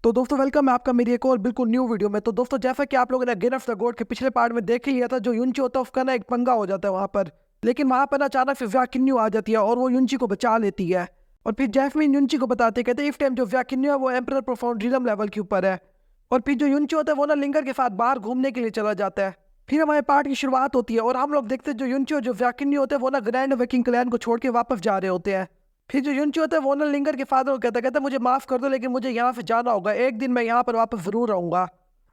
तो दोस्तों वेलकम है आपका मेरी एक और बिल्कुल न्यू वीडियो में। तो दोस्तों जैसा कि आप लोगों ने गेन ऑफ द गॉड के पिछले पार्ट में देख ही लिया था, जो युंची होता है उसका ना एक पंगा हो जाता है वहां पर। लेकिन वहां पर ना अचानक से व्याकिन्यू आ जाती है और वो युंची को बचा लेती है। और फिर जैस्मिन युंची को बताते कहते हैं इस टाइम जो व्याकिन्यू है वो एम्परर प्रोफाउंड ड्रीलम लेवल के ऊपर है। और फिर जो युंची होता है वो ना लिंगर के साथ बाहर घूमने के लिए चला जाता है। फिर हमारे पार्ट की शुरुआत होती है और हम लोग देखते हैं जो युंची और जो व्याकिन्यू होते हैं वो ना ग्रैंड वेकिंग क्लैन को छोड़ के वापस जा रहे होते हैं। फिर जो युंची होता है वो ना लिंगर के फादर को कहता है मुझे माफ कर दो, लेकिन मुझे यहाँ से जाना होगा, एक दिन मैं यहाँ पर वापस जरूर आऊंगा।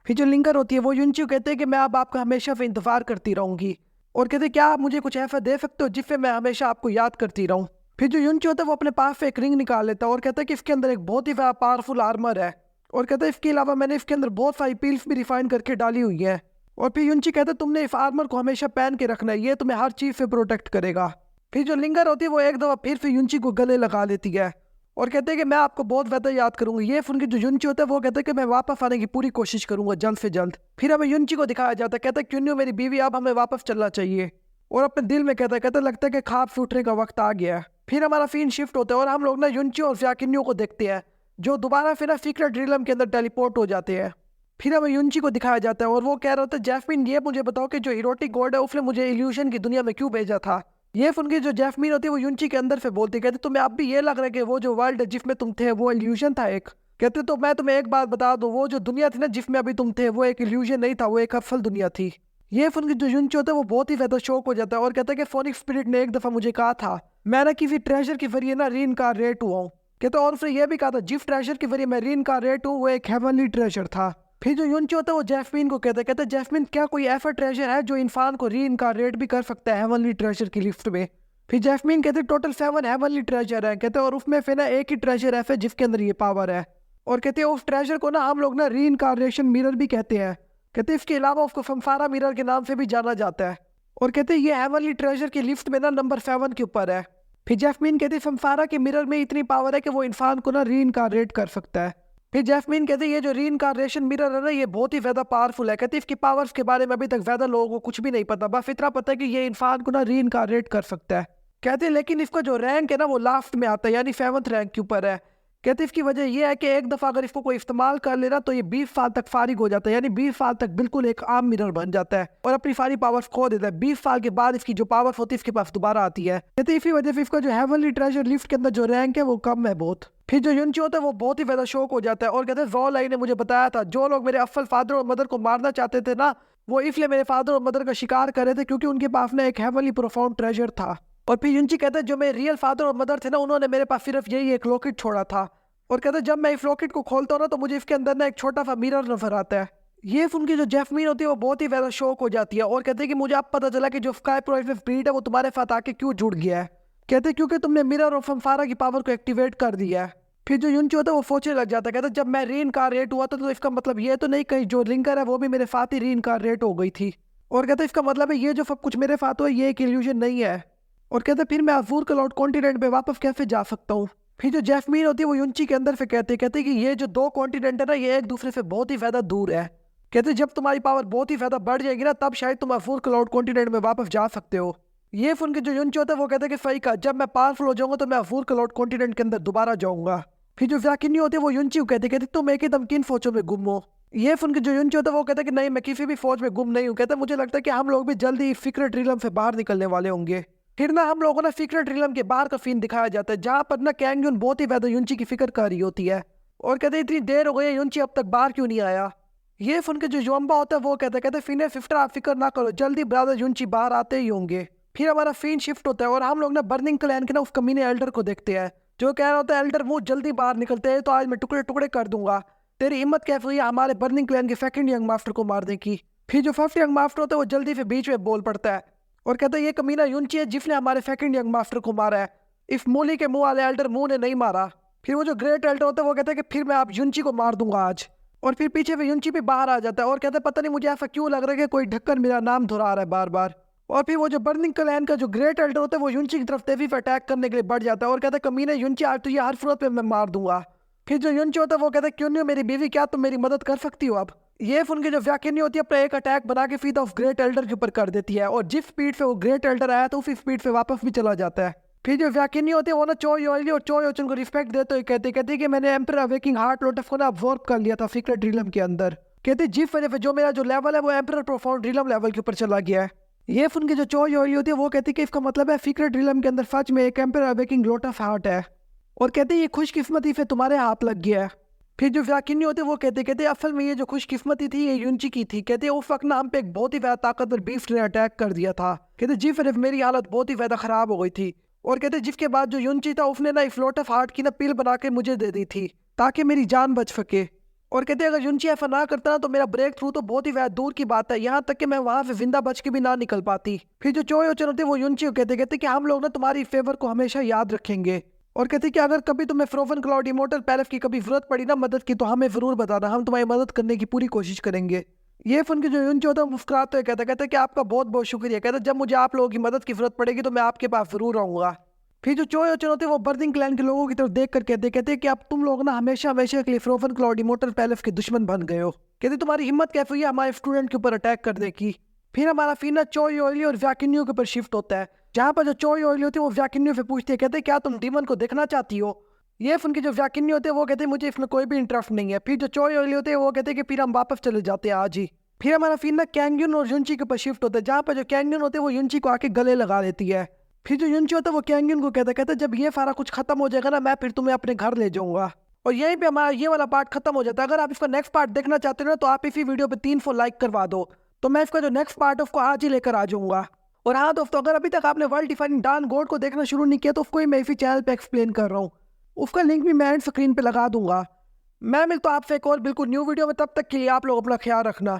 फिर जो लिंगर होती है वो युंची को कहते हैं कि मैं अब आपका हमेशा से इंतजार करती रहूंगी। और कहते हैं क्या आप मुझे कुछ ऐसा दे सकते हो जिससे मैं हमेशा आपको याद करती रहूं। फिर जो युंची होता है वो अपने पास से एक रिंग निकाल लेता है और कहता है कि इसके अंदर एक बहुत ही पावरफुल आर्मर है। और कहता है इसके अलावा मैंने इसके अंदर बहुत सारी पील्स भी रिफाइन करके डाली हुई है। और फिर युंची कहता है तुमने इस आर्मर को हमेशा पहन के रखना है, ये तुम्हें हर चीज से प्रोटेक्ट करेगा। फिर जो लिंगर होती है वो एक दफा फिर युंची को गले लगा लेती है और कहते हैं कि मैं आपको बहुत ज्यादा याद करूंगी। ये सुन के जो युंची होता है वो कहता है कि मैं वापस आने की पूरी कोशिश करूंगा जल्द से जल्द। फिर हमें युंची को दिखाया जाता है, कहता है क्यों मेरी बीवी, अब हमें वापस चलना चाहिए। और अपने दिल में कहता लगता है कि खाब फूटने का वक्त आ गया है। फिर हमारा सीन शिफ्ट होता है और हम लोग ना युंची और व्याकिन्यू को देखते हैं जो दोबारा फिर ना सीक्रेट रिलम के अंदर टेलीपोर्ट हो जाते हैं। फिर हमें युंची को दिखाया जाता है और वो कह रहा होता है जैस्मिन ये मुझे बताओ कि जो इरोटिक गॉड है उसने मुझे इल्यूशन की दुनिया में क्यों भेजा था। ये सुन के जो जैस्मिन होती है वो युंची के अंदर से बोलती, कहते तुम्हें अब भी ये लग रहा है कि वो जो वर्ल्ड है जिसमें तुम थे वो इल्यूशन था एक। कहते तो मैं तुम्हें एक बात बता दूं, वो जो दुनिया थी ना जिसमें अभी तुम थे वो एक इल्यूशन नहीं था, वो एक असल दुनिया थी। ये सुन के जो युंची होता है वो बहुत ही ज्यादा शौक हो जाता है और कहता है कि फोनिक स्पिरिट ने एक दफा मुझे कहा था मैं ना किसी ट्रेजर के जरिए ना रीइंकार्नेट हुआ हूँ। कहते और उसने ये भी कहा था जिस ट्रेजर के जरिए मैं रीइंकार्नेट हूँ वो एक हेवनली ट्रेजर था। फिर जो युंची होता है वो जैस्मिन को कहता है जैस्मिन क्या कोई ऐसा ट्रेजर है जो इंसान को रीइंकार्नेट भी कर सकता है हेवनली ट्रेजर की लिस्ट में। फिर जैस्मिन कहते टोटल 7 हेवनली ट्रेजर है, कहते और उसमें फिर ना एक ही ट्रेजर है जिसके अंदर ये पावर है। और कहते हैं उस ट्रेजर को ना हम लोग ना रीइंकार्नेशन मिरर भी कहते हैं। कहते इसके अलावा उसको फमफारा मिरर के नाम से भी जाना जाता है। और कहते ये हेवनली ट्रेजर की लिस्ट में ना नंबर 7 के ऊपर है। फिर जैस्मिन कहते फमफारा के मिरर में इतनी पावर है कि वो इंसान को ना रीइंकार्नेट कर सकता है। फिर जैस्मिन कहते ये जो रीइंकार्नेशन मिरर है ना ये बहुत ही ज्यादा पावरफुल है। कहते इसकी पावर्स के बारे में अभी तक ज्यादा लोगों को कुछ भी नहीं पता, बस इतना पता है कि ये इंसान को ना रीइंकार्नेट कर सकता है। कहते हैं लेकिन इसका जो रैंक है ना वो लास्ट में आता है, यानी 7th रैंक के ऊपर है। कहते इसकी वजह यह है कि एक दफ़ा अगर इसको कोई इस्तेमाल कर लेना तो ये 20 साल तक फारिग हो जाता है, यानी 20 साल तक बिल्कुल एक आम मिरर बन जाता है और अपनी सारी पावर्स खो देता है। 20 साल के बाद इसकी जो पावर्स होती है इसके पास दोबारा आती है। कहते इसी वजह से इसका जो हेवनली ट्रेजर लिफ्ट के अंदर जो रैंक है वो कम है बहुत। फिर जो युंची होता है वो बहुत ही ज्यादा शौक हो जाता है और कहते हैं ज़ोलाई ने मुझे बताया था जो लोग मेरे अफल फादर और मदर को मारना चाहते थे ना वो इसलिए मेरे फादर और मदर का शिकार कर रहे थे क्योंकि उनके पास ना एक हेवनली प्रोफाउंड ट्रेजर था। और फिर युंची कहते हैं जो मेरे रियल फादर और मदर थे ना उन्होंने मेरे पास सिर्फ यही एक लॉकेट छोड़ा था। और कहते हैं जब मैं इस लॉकेट को खोलता हूँ ना तो मुझे इसके अंदर ना एक छोटा सा मिरर नजर आता है। ये सुन के जो जैस्मिन होती है वो बहुत ही ज्यादा शौक हो जाती है और कहते हैं कि मुझे अब पता चला कि जो स्काई प्रोफेसर ब्रीड है वो तुम्हारे साथ आके क्यों जुड़ गया है। कहते हैं क्योंकि तुमने मिरर और फमफारा की पावर को एक्टिवेट कर दिया है। फिर जो युंची होता है वो सोचने लग जाता है, कहता है जब मैं रीइंकार्नेट हुआ था तो इसका मतलब ये तो नहीं कहीं जो लिंगर है वो भी मेरे साथ ही रीइंकार्नेट हो गई थी। और कहते हैं इसका मतलब है ये जो सब कुछ मेरे साथ हुआ ये एक इल्यूजन नहीं है। और कहते फिर मैं अजूर क्लाउड कॉन्टिनेंट पे वापस कैसे जा सकता हूँ। फिर जो जैस्मिन होती है वो युंची के अंदर से कहते कि ये जो 2 कॉन्टिनेंट है ना ये एक दूसरे से बहुत ही ज्यादा दूर है। कहते जब तुम्हारी पावर बहुत ही ज्यादा बढ़ जाएगी ना तब शायद तुम अजूर क्लाउड कॉन्टिनेंट में वापस जा सकते हो। ये सुन के जो युंची होता है वो कहते हैं कि सही कहा, जब मैं पावरफुल हो जाऊंगा तो मैं अजूर क्लाउड कॉन्टिनेंट के अंदर दोबारा जाऊंगा। फिर जो व्याकिन्यू होती है वो युंची को कहते तुम एक एकदम किन फौजों में गुम हो। ये सुन के जो युंची होता है वो कहता है कि नहीं मैं किसी भी फौज में गुम नहीं हूँ। कहता मुझे लगता है कि हम लोग भी जल्दी ही सीक्रेट रिलम से बाहर निकलने वाले होंगे। फिर ना हम लोगों ने सीक्रेट रिलम के बाहर का सीन दिखाया जाता है जहाँ पर ना कैंग युन बहुत ही ज्यादा युंची की फिक्र कर रही होती है और कहते इतनी देर हो गई है युंची अब तक बाहर क्यों नहीं आया। ये सुन के जो योम्बा होता है वो कहते फिने फिफ्टर आप फिक्र ना करो, जल्दी ब्रदर युंची बाहर आते ही होंगे। फिर हमारा सीन शिफ्ट होता है और हम लोग ना बर्निंग क्लैन के ना उस कमीने एल्डर को देखते हैं जो कह रहा होता है एल्डर मुझ जल्दी बाहर निकलते हैं तो आज मैं टुकड़े टुकड़े कर दूंगा। तेरी हिम्मत कैसे हुई हमारे बर्निंग क्लैन के सेकंड यंग मास्टर को मारने की। फिर जो फर्स्ट यंग मास्टर होता है वो जल्दी से बीच में बोल पड़ता है और कहता है ये कमीना युंची है जिसने हमारे सेकंड यंग मास्टर को मारा है, इस मूली के मुंह वाले एल्डर मुंह ने नहीं मारा। फिर वो जो ग्रेट एल्डर होता है वो कहता है कि फिर मैं आप युंची को मार दूंगा आज। और फिर पीछे से युंची भी बाहर आ जाता है और कहता है पता नहीं मुझे ऐसा क्यों लग रहा है कि कोई ढक्कन मेरा नाम दोहरा रहा है बार बार। और फिर वो जो बर्निंग क्लैन का जो ग्रेट एल्डर होता है वो युंची की तरफ तेजी से अटैक करने के लिए बढ़ जाता है और कहता है कमीने युंची आज तुझे हर सूरत में मैं मार दूंगा। फिर जो युंची होता है वो कहता है क्यों नहीं मेरी बीवी, क्या तुम मेरी मदद कर सकती हो। अब ये सुन के जो व्याकिन्यू होती है अपना एक अटैक बना के सीधा उस ग्रेट एल्डर के ऊपर कर देती है और जिस स्पीड से वो ग्रेट एल्डर आया तो उसी स्पीड से वापस भी चला जाता है। फिर जो व्याकिनी होते हैं वो ना चोई ऑयली और चोई ओचन को रिस्पेक्ट देते हुए कहते कि मैंने एम्पर अवेकिंग हार्ट लोटस को ना अब्सॉर्ब कर लिया था सीक्रेट रिलम के अंदर। कहते जिस वजह से जो मेरा जो लेवल है वो एम्पर प्रोफाउंड रिलम लेवल के ऊपर चला गया है। ये सुन के जो चोई ऑयली होती है वो कहती कि इसका मतलब है सीक्रेट रिलम के अंदर सच में एक एम्पर अवेकिंग लोटस हार्ट है, और कहते ये खुशकिस्मती से तुम्हारे हाथ लग गया है। फिर जो व्याकिनी होते वो कहते असल में ये जो खुशकिस्मती थी ये युंची की थी। कहते उस वक्त ना हम पे एक बहुत ही ज्यादा ताकतवर बीस्ट ने अटैक कर दिया था। कहते जी फिर मेरी हालत बहुत ही ज्यादा खराब हो गई थी, और कहते जिसके बाद जो युंची था उसने ना इस लोटस हार्ट की ना पिल बना के मुझे दे दी थी ताकि मेरी जान बच सके। और कहते अगर युंची ऐसा ना करता ना तो मेरा ब्रेक थ्रू तो बहुत ही ज्यादा दूर की बात है, यहाँ तक कि मैं वहां से जिंदा बच के भी ना निकल पाती। फिर जो चोई ओचन होते वो युंची को कहते कि हम लोग ना तुम्हारी फेवर को हमेशा याद रखेंगे, और कहते कि अगर कभी तुम्हें फ्रोजन क्लाउड इमोर्टल पैलेस की कभी जरूरत पड़ी ना मदद की तो हमें जरूर बताना, हम तुम्हारी मदद करने की पूरी कोशिश करेंगे। ये सुन के जो युंची होता है मुस्कुराते हुए कहते कि आपका बहुत बहुत शुक्रिया। कहते जब मुझे आप लोगों की मदद की जरूरत पड़ेगी तो मैं आपके पास जरूर आऊंगा। फिर जो चोई ओचन होते हैं वो बर्निंग क्लैन के लोगों की तरफ देख कर कहते कि अब तुम लोग ना हमेशा हमेशा के लिए फ्रोजन क्लाउड इमोर्टल पैलेस के दुश्मन बन गए हो। कहते तुम्हारी हिम्मत कैसे हुई है हमारे स्टूडेंट के ऊपर अटैक करने की। फिर हमारा फीना चोई ऑयली और व्याकिन्यू के ऊपर शिफ्ट होता है, जहाँ पर जो चोई ऑयली होती है वो व्याकिन्यू से पूछती है, कहते क्या तुम डीमन को देखना चाहती हो। ये सुन के जो व्याकिन्यू होते हैं वो कहते हैं मुझे इसमें कोई भी इंटरेस्ट नहीं है। फिर जो चोई ऑयली होते हैं वो कहते हैं कि फिर हम वापस चले जाते हैं आज ही। फिर हमारा फीना कैंग्यून और युंची के ऊपर शिफ्ट होता है, जहाँ पर जो कैंग्यून होते हैं वो युंची को आके गले लगा देती है। फिर जो युंची होता है वो कैंग्यून को कहते जब ये सारा कुछ खत्म हो जाएगा ना मैं फिर तुम्हें अपने घर ले जाऊंगा। और यहीं पे हमारा ये वाला पार्ट खत्म हो जाता है। अगर आप इसका नेक्स्ट पार्ट देखना चाहते हो ना तो आप इसी वीडियो पे 300 लाइक करवा दो, तो मैं इसका जो नेक्स्ट पार्ट है उसको आज ही लेकर आ जाऊंगा। और हाँ दोस्तों, अगर अभी तक आपने वर्ल्ड डिफाइनिंग डार्क गॉड को देखना शुरू नहीं किया तो उसको ही मैं इसी चैनल पे एक्सप्लेन कर रहा हूँ, उसका लिंक भी मैं एंड स्क्रीन पे लगा दूंगा। मैं मिलता हूँ आपसे एक और बिल्कुल न्यू वीडियो में, तब तक के लिए आप लोग अपना ख्याल रखना।